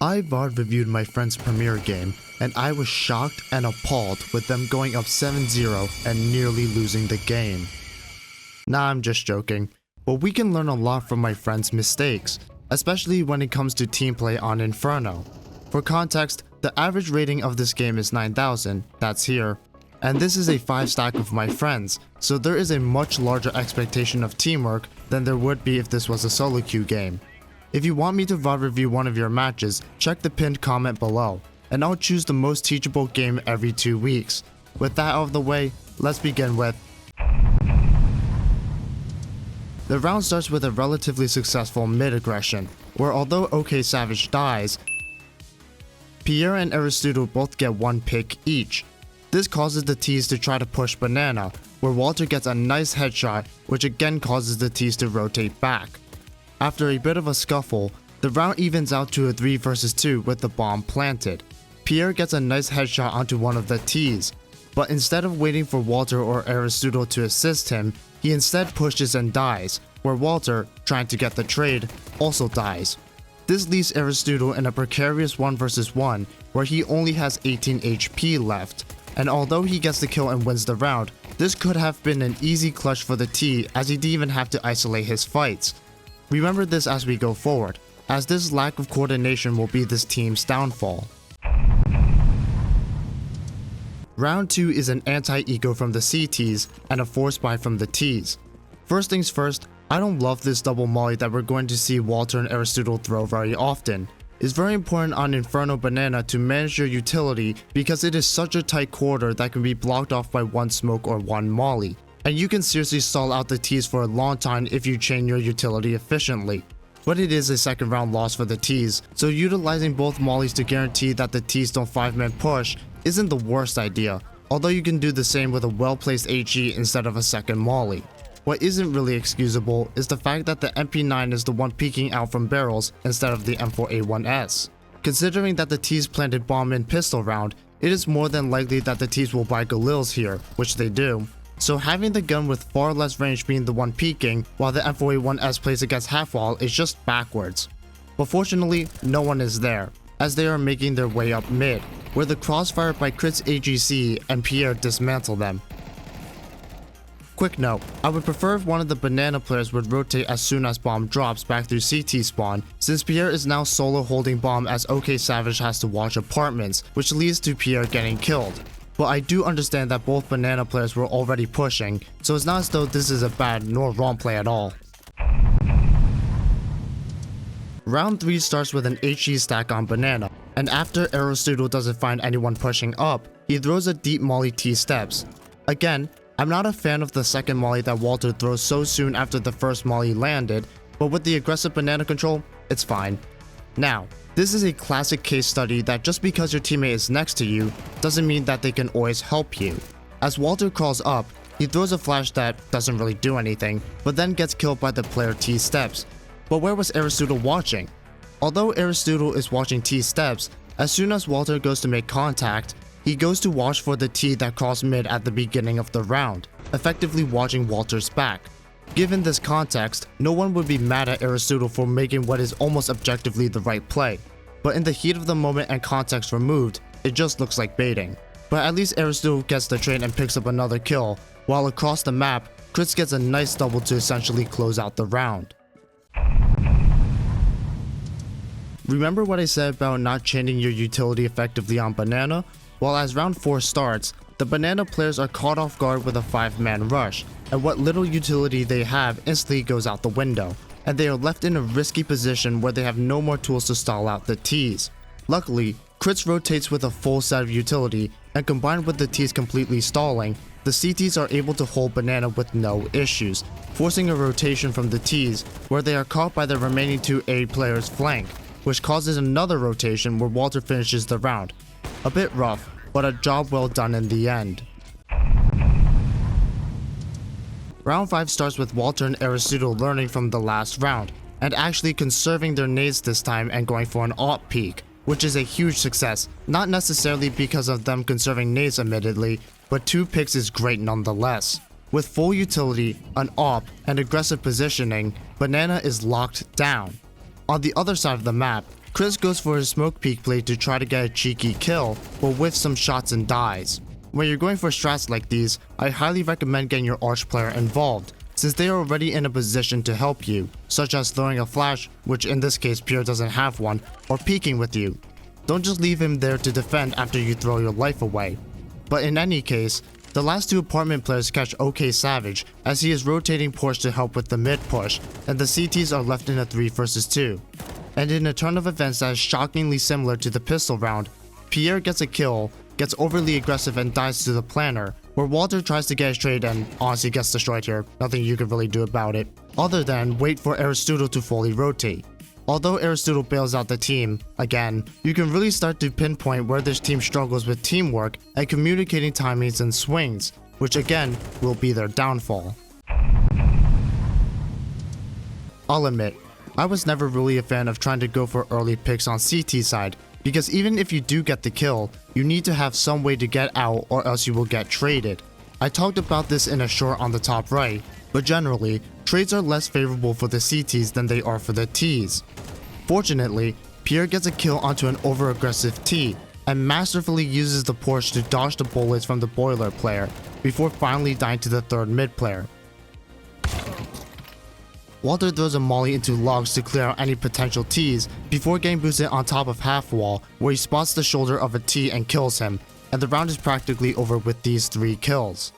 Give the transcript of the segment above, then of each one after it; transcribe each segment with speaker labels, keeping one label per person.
Speaker 1: I VOD reviewed my friend's premiere game, and I was shocked and appalled with them going up 7-0 and nearly losing the game. Nah, I'm just joking, but we can learn a lot from my friend's mistakes, especially when it comes to team play on Inferno. For context, the average rating of this game is 9,000, that's here, and this is a 5-stack of my friends, so there is a much larger expectation of teamwork than there would be if this was a solo queue game. If you want me to VOD review one of your matches, check the pinned comment below, and I'll choose the most teachable game every 2 weeks. With that out of the way, let's begin with... The round starts with a relatively successful mid-aggression, where although OK Savage dies, Pierre and Aristotle both get 1 pick each. This causes the T's to try to push Banana, where Walter gets a nice headshot, which again causes the T's to rotate back. After a bit of a scuffle, the round evens out to a 3 versus 2 with the bomb planted. Pierre gets a nice headshot onto one of the T's, but instead of waiting for Walter or Aristotle to assist him, he instead pushes and dies, where Walter, trying to get the trade, also dies. This leaves Aristotle in a precarious 1 versus 1 where he only has 18 HP left, and although he gets the kill and wins the round, this could have been an easy clutch for the T as he didn't even have to isolate his fights. Remember this as we go forward, as this lack of coordination will be this team's downfall. Round 2 is an anti-eco from the CTs and a force buy from the Ts. First things first, I don't love this double molly that we're going to see Walter and Aristotle throw very often. It's very important on Inferno Banana to manage your utility because it is such a tight quarter that can be blocked off by 1 smoke or 1 molly. And you can seriously stall out the T's for a long time if you chain your utility efficiently. But it is a second round loss for the T's, so utilizing both mollies to guarantee that the T's don't 5-man push isn't the worst idea, although you can do the same with a well-placed HE instead of a second molly. What isn't really excusable is the fact that the MP9 is the one peeking out from barrels instead of the M4A1S. Considering that the T's planted bomb in pistol round, it is more than likely that the T's will buy Galils here, which they do. So having the gun with far less range being the one peeking, while the M4A1S plays against half wall is just backwards. But fortunately, no one is there, as they are making their way up mid, where the crossfire by Crit's AGC and Pierre dismantle them. Quick note, I would prefer if one of the banana players would rotate as soon as bomb drops back through CT spawn, since Pierre is now solo holding bomb as OK Savage has to watch apartments, which leads to Pierre getting killed. But I do understand that both banana players were already pushing, so it's not as though this is a bad nor wrong play at all. Round 3 starts with an HE stack on banana, and after Aristotle doesn't find anyone pushing up, he throws a deep molly T steps. Again, I'm not a fan of the second molly that Walter throws so soon after the first molly landed, but with the aggressive banana control, it's fine. Now, this is a classic case study that just because your teammate is next to you, doesn't mean that they can always help you. As Walter crawls up, he throws a flash that doesn't really do anything, but then gets killed by the player T steps. But where was Aristotle watching? Although Aristotle is watching T steps, as soon as Walter goes to make contact, he goes to watch for the T that crossed mid at the beginning of the round, effectively watching Walter's back. Given this context, no one would be mad at Aristotle for making what is almost objectively the right play, but in the heat of the moment and context removed, it just looks like baiting. But at least Aristotle gets the trade and picks up another kill, while across the map, Crits gets a nice double to essentially close out the round. Remember what I said about not chaining your utility effectively on banana? Well, as round 4 starts, the banana players are caught off guard with a 5-man rush, and what little utility they have instantly goes out the window, and they are left in a risky position where they have no more tools to stall out the T's. Luckily, Crits rotates with a full set of utility, and combined with the T's completely stalling, the CTs are able to hold banana with no issues, forcing a rotation from the T's where they are caught by the remaining 2 A players' flank, which causes another rotation where Walter finishes the round. A bit rough, but a job well done in the end. Round 5 starts with Walter and Aristotle learning from the last round, and actually conserving their nades this time and going for an AWP peek, which is a huge success, not necessarily because of them conserving nades admittedly, but 2 picks is great nonetheless. With full utility, an AWP, and aggressive positioning, Banana is locked down. On the other side of the map, Chris goes for his smoke peek play to try to get a cheeky kill, but whiffs some shots and dies. When you're going for strats like these, I highly recommend getting your arch player involved, since they are already in a position to help you, such as throwing a flash, which in this case Pierre doesn't have one, or peeking with you. Don't just leave him there to defend after you throw your life away. But in any case, the last two apartment players catch OK Savage as he is rotating Porsche to help with the mid push, and the CTs are left in a 3 vs 2. And in a turn of events that is shockingly similar to the pistol round, Pierre gets a kill, gets overly aggressive and dies to the planner, where Walter tries to get his trade and honestly gets destroyed here, nothing you can really do about it, other than wait for Aristotle to fully rotate. Although Aristotle bails out the team, again, you can really start to pinpoint where this team struggles with teamwork and communicating timings and swings, which again will be their downfall. I'll admit, I was never really a fan of trying to go for early picks on CT side, because even if you do get the kill, you need to have some way to get out or else you will get traded. I talked about this in a short on the top right, but generally, trades are less favorable for the CTs than they are for the Ts. Fortunately, Pierre gets a kill onto an over-aggressive T, and masterfully uses the Porsche to dodge the bullets from the boiler player, before finally dying to the third mid player. Walter throws a molly into logs to clear out any potential Ts, before getting boosted on top of half wall, where he spots the shoulder of a T and kills him, and the round is practically over with these 3 kills.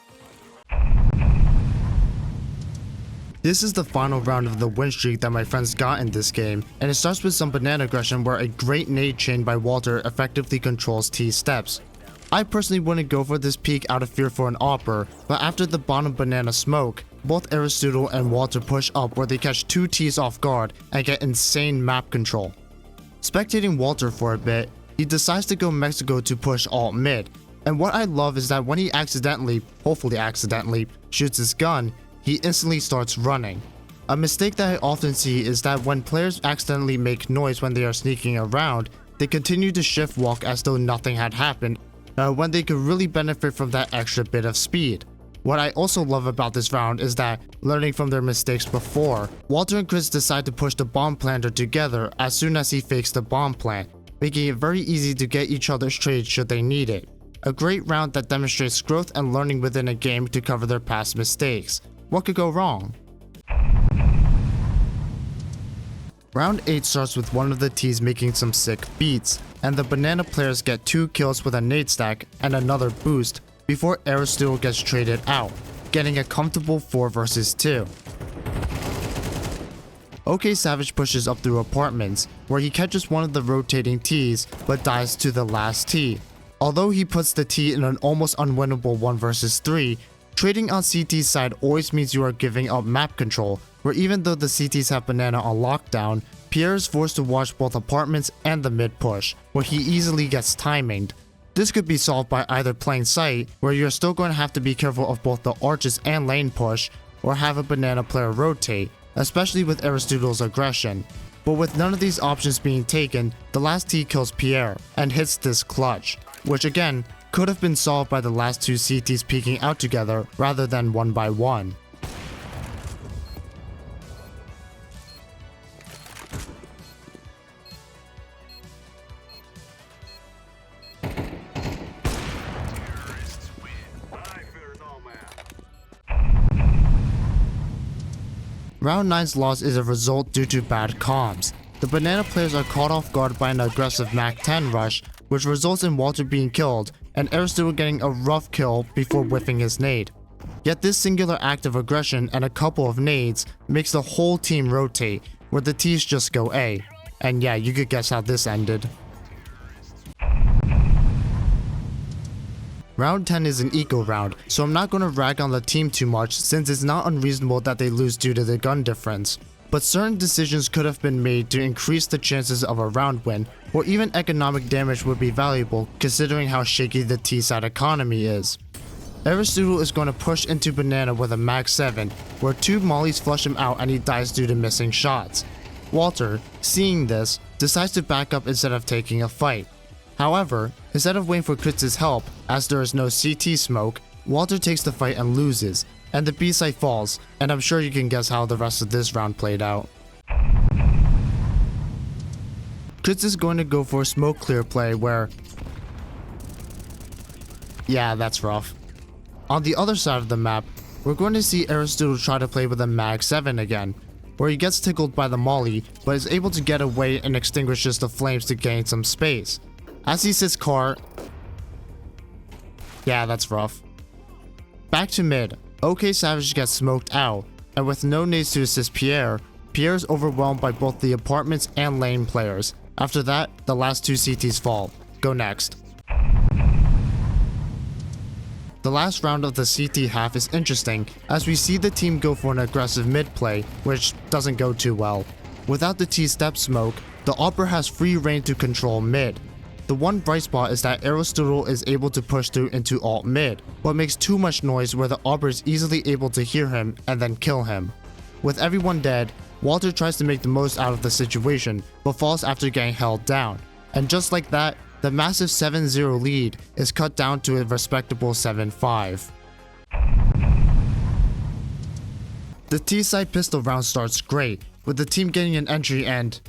Speaker 1: This is the final round of the win streak that my friends got in this game, and it starts with some banana aggression where a great nade chain by Walter effectively controls T steps. I personally wouldn't go for this peek out of fear for an AWPer, but after the bottom banana smoke, both Aristotle and Walter push up where they catch 2 Ts off guard and get insane map control. Spectating Walter for a bit, he decides to go Mexico to push alt mid, and what I love is that when he hopefully accidentally, shoots his gun, he instantly starts running. A mistake that I often see is that when players accidentally make noise when they are sneaking around, they continue to shift walk as though nothing had happened, when they could really benefit from that extra bit of speed. What I also love about this round is that, learning from their mistakes before, Walter and Chris decide to push the bomb planter together as soon as he fakes the bomb plant, making it very easy to get each other's trades should they need it. A great round that demonstrates growth and learning within a game to cover their past mistakes. What could go wrong? Round 8 starts with one of the Ts making some sick beats, and the banana players get 2 kills with a nade stack and another boost before Aristotle gets traded out, getting a comfortable 4 vs 2. OK Savage pushes up through apartments, where he catches one of the rotating Ts but dies to the last T. Although he puts the T in an almost unwinnable 1 vs 3, trading on CT's side always means you are giving up map control, where even though the CTs have banana on lockdown, Pierre is forced to watch both apartments and the mid push, where he easily gets timinged. This could be solved by either playing sight, where you're still going to have to be careful of both the arches and lane push, or have a banana player rotate, especially with Aristotle's aggression. But with none of these options being taken, the last T kills Pierre, and hits this clutch, which again, could have been solved by the last 2 CTs peeking out together rather than one by one. Round 9's loss is a result due to bad comms. The banana players are caught off guard by an aggressive Mach 10 rush, which results in Walter being killed and Aristotle getting a rough kill before whiffing his nade. Yet this singular act of aggression and a couple of nades makes the whole team rotate, where the T's just go A. And yeah, you could guess how this ended. Round 10 is an eco round, so I'm not going to rag on the team too much since it's not unreasonable that they lose due to the gun difference. But certain decisions could have been made to increase the chances of a round win, or even economic damage would be valuable considering how shaky the T-side economy is. Aristotle is going to push into banana with a Mag 7, where 2 mollies flush him out and he dies due to missing shots. Walter, seeing this, decides to back up instead of taking a fight. However, instead of waiting for Kritz's help, as there is no CT smoke, Walter takes the fight and loses, and the B site falls, and I'm sure you can guess how the rest of this round played out. Crits is going to go for a smoke clear play where... yeah, that's rough. On the other side of the map, we're going to see Aristotle try to play with a Mag 7 again, where he gets tickled by the molly, but is able to get away and extinguishes the flames to gain some space. As he sits car... yeah, that's rough. Back to mid, OK Savage gets smoked out, and with no nades to assist Pierre, Pierre is overwhelmed by both the apartments and lane players. After that, the last two CTs fall. Go next. The last round of the CT half is interesting, as we see the team go for an aggressive mid play, which doesn't go too well. Without the T-step smoke, the Opera has free reign to control mid. The one bright spot is that Aristotle is able to push through into alt mid, but makes too much noise where the Opera is easily able to hear him and then kill him. With everyone dead, Walter tries to make the most out of the situation, but falls after getting held down. And just like that, the massive 7-0 lead is cut down to a respectable 7-5. The T-side pistol round starts great, with the team getting an entry and...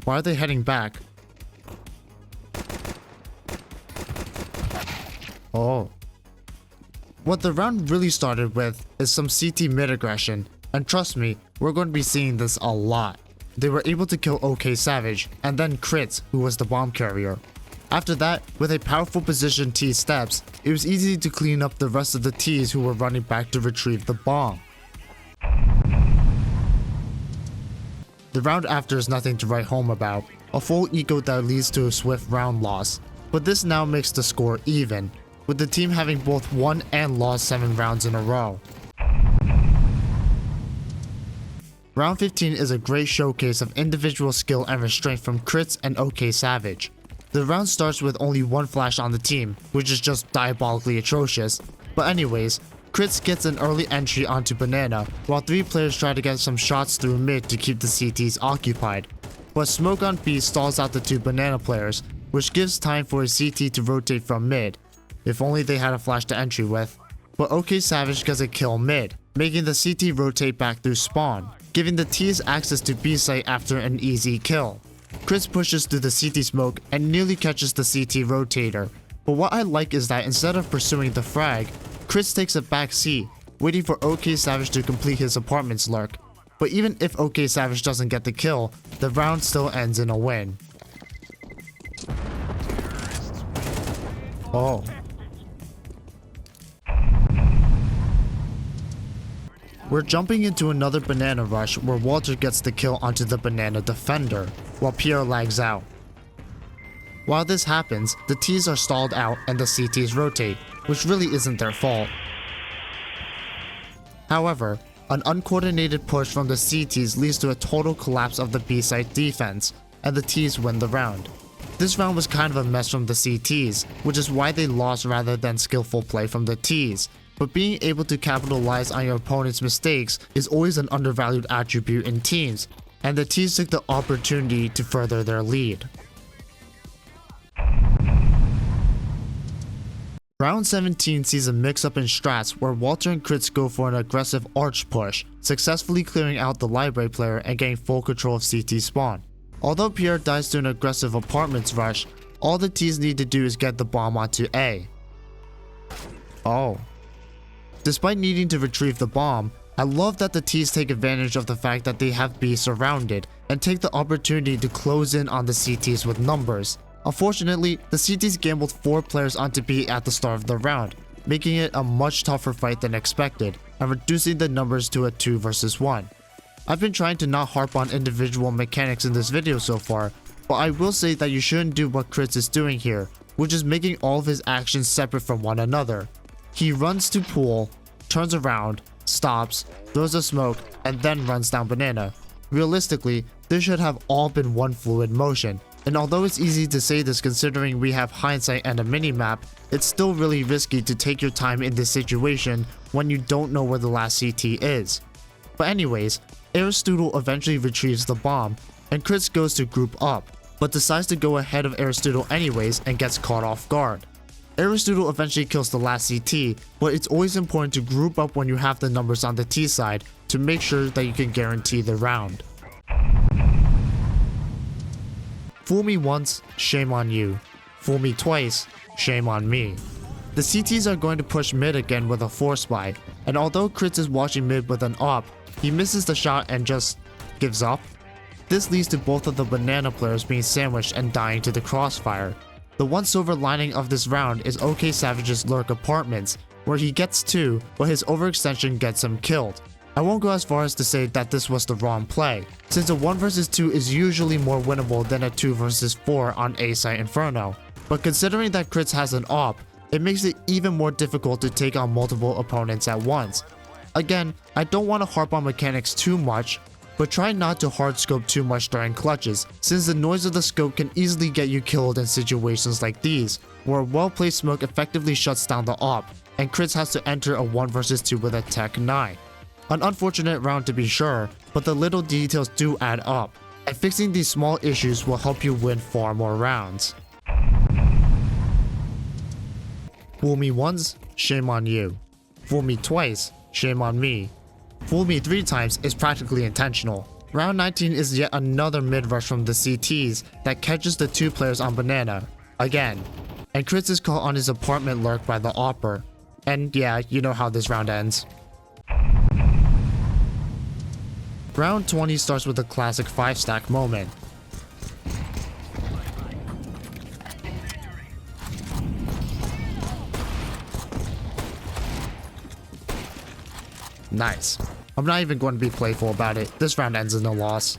Speaker 1: why are they heading back? Oh. What the round really started with is some CT mid aggression, and trust me, we're going to be seeing this a lot. They were able to kill OK Savage, and then Crits, who was the bomb carrier. After that, with a powerful position T steps, it was easy to clean up the rest of the Ts who were running back to retrieve the bomb. The round after is nothing to write home about, a full eco that leads to a swift round loss, but this now makes the score even, with the team having both won and lost 7 rounds in a row. Round 15 is a great showcase of individual skill and restraint from Crits and OK Savage. The round starts with only one flash on the team, which is just diabolically atrocious. But anyways, Crits gets an early entry onto Banana, while 3 players try to get some shots through mid to keep the CTs occupied. But Smoke on B stalls out the 2 Banana players, which gives time for a CT to rotate from mid. If only they had a flash to entry with. But OK Savage gets a kill mid, making the CT rotate back through spawn, giving the Ts access to B site after an easy kill. Crits pushes through the CT smoke and nearly catches the CT rotator, but what I like is that instead of pursuing the frag, Crits takes a back seat, waiting for OK Savage to complete his apartment's lurk. But even if OK Savage doesn't get the kill, the round still ends in a win. Oh. We're jumping into another banana rush where Walter gets the kill onto the banana defender, while Pierre lags out. While this happens, the Ts are stalled out and the CTs rotate, which really isn't their fault. However, an uncoordinated push from the CTs leads to a total collapse of the B site defense, and the Ts win the round. This round was kind of a mess from the CTs, which is why they lost rather than skillful play from the Ts. But being able to capitalize on your opponent's mistakes is always an undervalued attribute in teams, and the Ts took the opportunity to further their lead. Round 17 sees a mix-up in strats where Walter and Crits go for an aggressive arch push, successfully clearing out the library player and getting full control of CT spawn. Although Pierre dies to an aggressive apartments rush, all the Ts need to do is get the bomb onto A. Oh. Despite needing to retrieve the bomb, I love that the Ts take advantage of the fact that they have B surrounded and take the opportunity to close in on the CTs with numbers. Unfortunately, the CTs gambled 4 players onto B at the start of the round, making it a much tougher fight than expected and reducing the numbers to a 2 versus 1. I've been trying to not harp on individual mechanics in this video so far, but I will say that you shouldn't do what Crits is doing here, which is making all of his actions separate from one another. He runs to pool, turns around, stops, throws a smoke, and then runs down banana. Realistically, this should have all been one fluid motion, and although it's easy to say this considering we have hindsight and a mini-map, it's still really risky to take your time in this situation when you don't know where the last CT is. But anyways, Aristotle eventually retrieves the bomb, and Crits goes to group up, but decides to go ahead of Aristotle anyways and gets caught off guard. Aristotle eventually kills the last CT, but it's always important to group up when you have the numbers on the T side to make sure that you can guarantee the round. Fool me once, shame on you. Fool me twice, shame on me. The CTs are going to push mid again with a force buy, and although Crits is watching mid with an op, he misses the shot and just gives up. This leads to both of the banana players being sandwiched and dying to the crossfire. The one silver lining of this round is OK Savage's lurk apartments, where he gets 2, but his overextension gets him killed. I won't go as far as to say that this was the wrong play, since a 1 vs 2 is usually more winnable than a 2 vs 4 on A site Inferno. But considering that Crits has an op, it makes it even more difficult to take on multiple opponents at once. Again, I don't want to harp on mechanics too much, but try not to hard scope too much during clutches, since the noise of the scope can easily get you killed in situations like these, where a well-placed smoke effectively shuts down the op, and Crits has to enter a 1 vs 2 with a Tech 9. An unfortunate round to be sure, but the little details do add up, and fixing these small issues will help you win far more rounds. Fool me once, shame on you. Fool me twice, shame on me. Fool me 3 times is practically intentional. Round 19 is yet another mid-rush from the CTs that catches the 2 players on banana, again. And Crits is caught on his apartment lurk by the opper. And yeah, you know how this round ends. Round 20 starts with a classic 5-stack moment. Nice. I'm not even going to be playful about it. This round ends in a loss.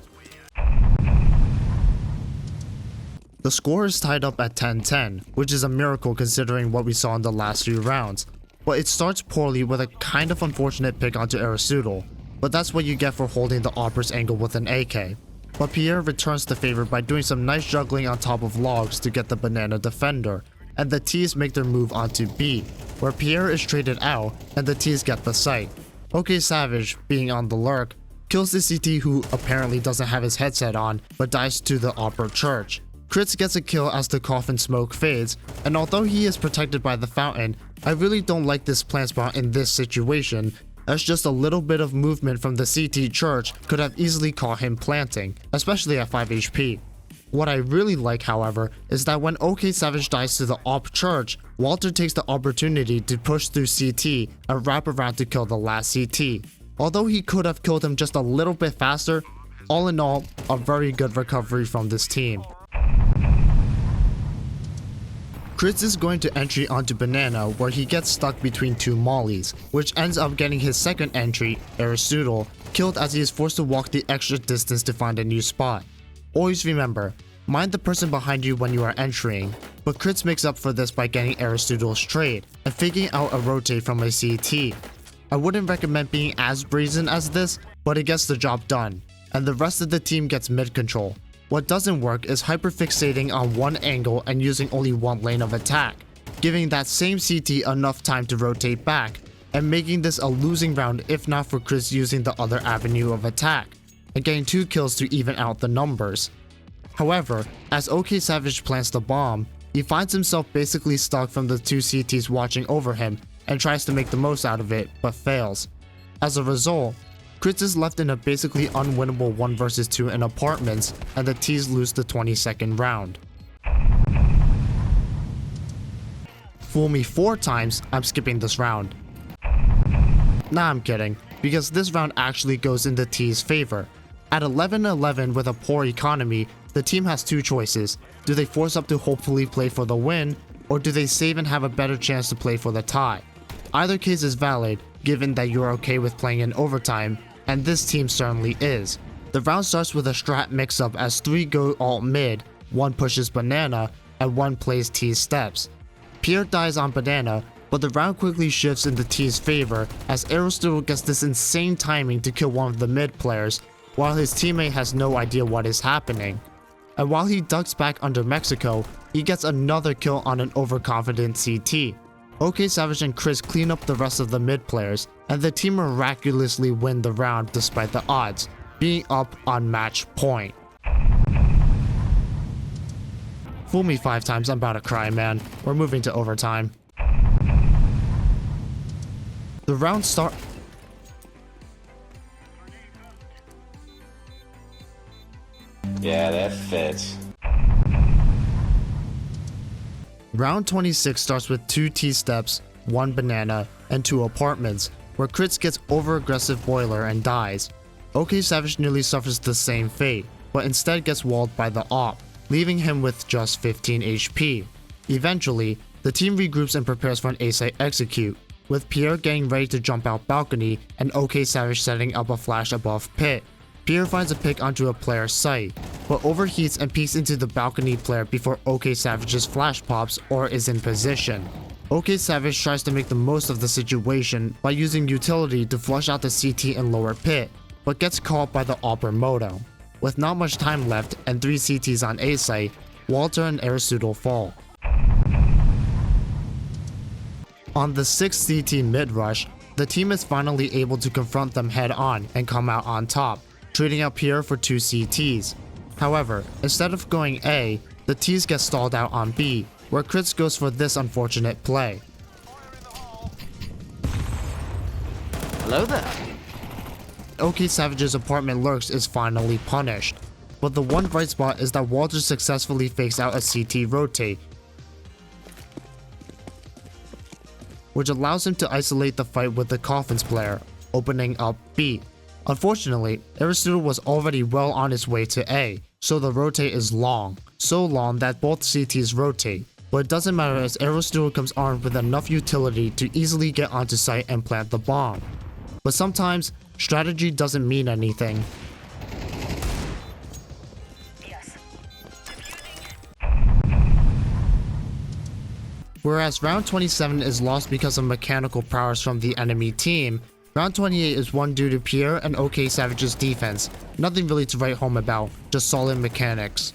Speaker 1: The score is tied up at 10-10, which is a miracle considering what we saw in the last few rounds. But it starts poorly with a kind of unfortunate pick onto Aristotle. But that's what you get for holding the opper's angle with an AK. But Pierre returns the favor by doing some nice juggling on top of logs to get the banana defender, and the T's make their move onto B, where Pierre is traded out and the T's get the site. OK Savage, being on the lurk, kills the CT who apparently doesn't have his headset on but dies to the opera church. Crits gets a kill as the coffin smoke fades, and although he is protected by the fountain, I really don't like this plant spot in this situation, as just a little bit of movement from the CT church could have easily caught him planting, especially at 5 HP. What I really like, however, is that when OK Savage dies to the op church, Walter takes the opportunity to push through CT and wrap around to kill the last CT. Although he could have killed him just a little bit faster, all in all, a very good recovery from this team. Crits is going to entry onto banana where he gets stuck between 2 mollies, which ends up getting his second entry, Aristotle, killed as he is forced to walk the extra distance to find a new spot. Always remember, mind the person behind you when you are entering, but Crits makes up for this by getting Aristotle's trade and figuring out a rotate from a CT. I wouldn't recommend being as brazen as this, but it gets the job done, and the rest of the team gets mid control. What doesn't work is hyperfixating on one angle and using only one lane of attack, giving that same CT enough time to rotate back, and making this a losing round if not for Crits using the other avenue of attack, and getting 2 kills to even out the numbers. However, as OK Savage plants the bomb, he finds himself basically stuck from the 2 CTs watching over him and tries to make the most out of it, but fails. As a result, Crits is left in a basically unwinnable 1 vs 2 in apartments, and the T's lose the 22nd round. Fool me 4 times, I'm skipping this round. Nah, I'm kidding, because this round actually goes in the T's favor. At 11-11 with a poor economy, the team has 2 choices. Do they force up to hopefully play for the win, or do they save and have a better chance to play for the tie? Either case is valid, given that you're okay with playing in overtime, and this team certainly is. The round starts with a strat mix-up as 3 go alt mid, 1 pushes banana, and 1 plays T's steps. Pierre dies on banana, but the round quickly shifts in the T's favor as Aristotle gets this insane timing to kill one of the mid players, while his teammate has no idea what is happening. And while he ducks back under Mexico, he gets another kill on an overconfident CT. OK Savage and Chris clean up the rest of the mid players, and the team miraculously win the round despite the odds, being up on match point. Fool me 5 times, I'm about to cry, man. We're moving to overtime. The round start...
Speaker 2: Yeah, that fits.
Speaker 1: Round 26 starts with 2 T-steps, 1 banana, and 2 apartments, where Crits gets over-aggressive boiler and dies. OK Savage nearly suffers the same fate, but instead gets walled by the op, leaving him with just 15 HP. Eventually, the team regroups and prepares for an A-site execute, with Pierre getting ready to jump out balcony and OK Savage setting up a flash above pit. Pierre finds a pick onto a player's site, but overheats and peeks into the balcony player before OK Savage's flash pops or is in position. OK Savage tries to make the most of the situation by using utility to flush out the CT in lower pit, but gets caught by the Opera Moto. With not much time left and 3 CTs on A site, Walter and Aristotle fall. On the 6th CT mid-rush, the team is finally able to confront them head-on and come out on top, trading out Pierre for 2 CTs. However, instead of going A, the T's get stalled out on B, where Crits goes for this unfortunate play.
Speaker 2: Hello there.
Speaker 1: OK Savage's apartment lurks is finally punished, but the one bright spot is that Walter successfully fakes out a CT rotate, which allows him to isolate the fight with the Coffins player, opening up B. Unfortunately, Aristotle was already well on his way to A, so the rotate is long, so long that both CTs rotate, but it doesn't matter as Aristotle comes armed with enough utility to easily get onto site and plant the bomb. But sometimes, strategy doesn't mean anything. Whereas round 27 is lost because of mechanical prowess from the enemy team, round 28 is won due to Pierre and OK Savage's defense. Nothing really to write home about, just solid mechanics.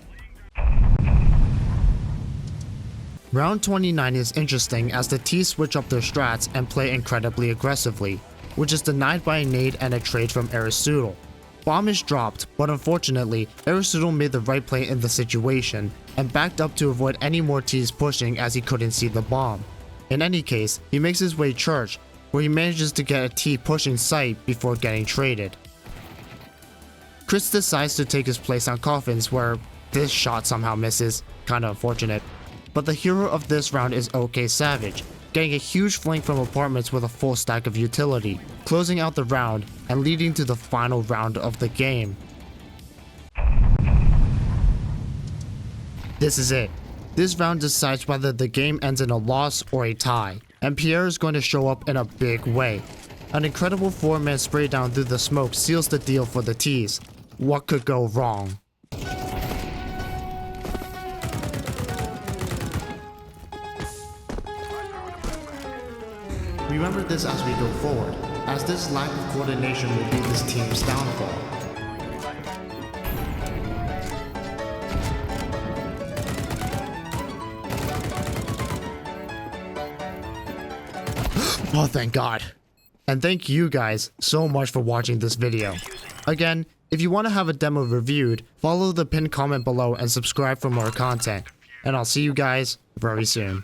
Speaker 1: Round 29 is interesting as the T's switch up their strats and play incredibly aggressively, which is denied by a nade and a trade from Aristotle. Bomb is dropped, but unfortunately, Aristotle made the right play in the situation, and backed up to avoid any more T's pushing as he couldn't see the bomb. In any case, he makes his way church, where he manages to get a T pushing site before getting traded. Chris decides to take his place on Coffins where this shot somehow misses, kinda unfortunate. But the hero of this round is OK Savage, getting a huge flank from apartments with a full stack of utility, closing out the round and leading to the final round of the game. This is it. This round decides whether the game ends in a loss or a tie, and Pierre is going to show up in a big way. An incredible 4-man spray down through the smoke seals the deal for the T's. What could go wrong? Remember this as we go forward, as this lack of coordination will be this team's downfall. Oh, thank God. And thank you guys so much for watching this video. Again, if you want to have a demo reviewed, follow the pinned comment below and subscribe for more content. And I'll see you guys very soon.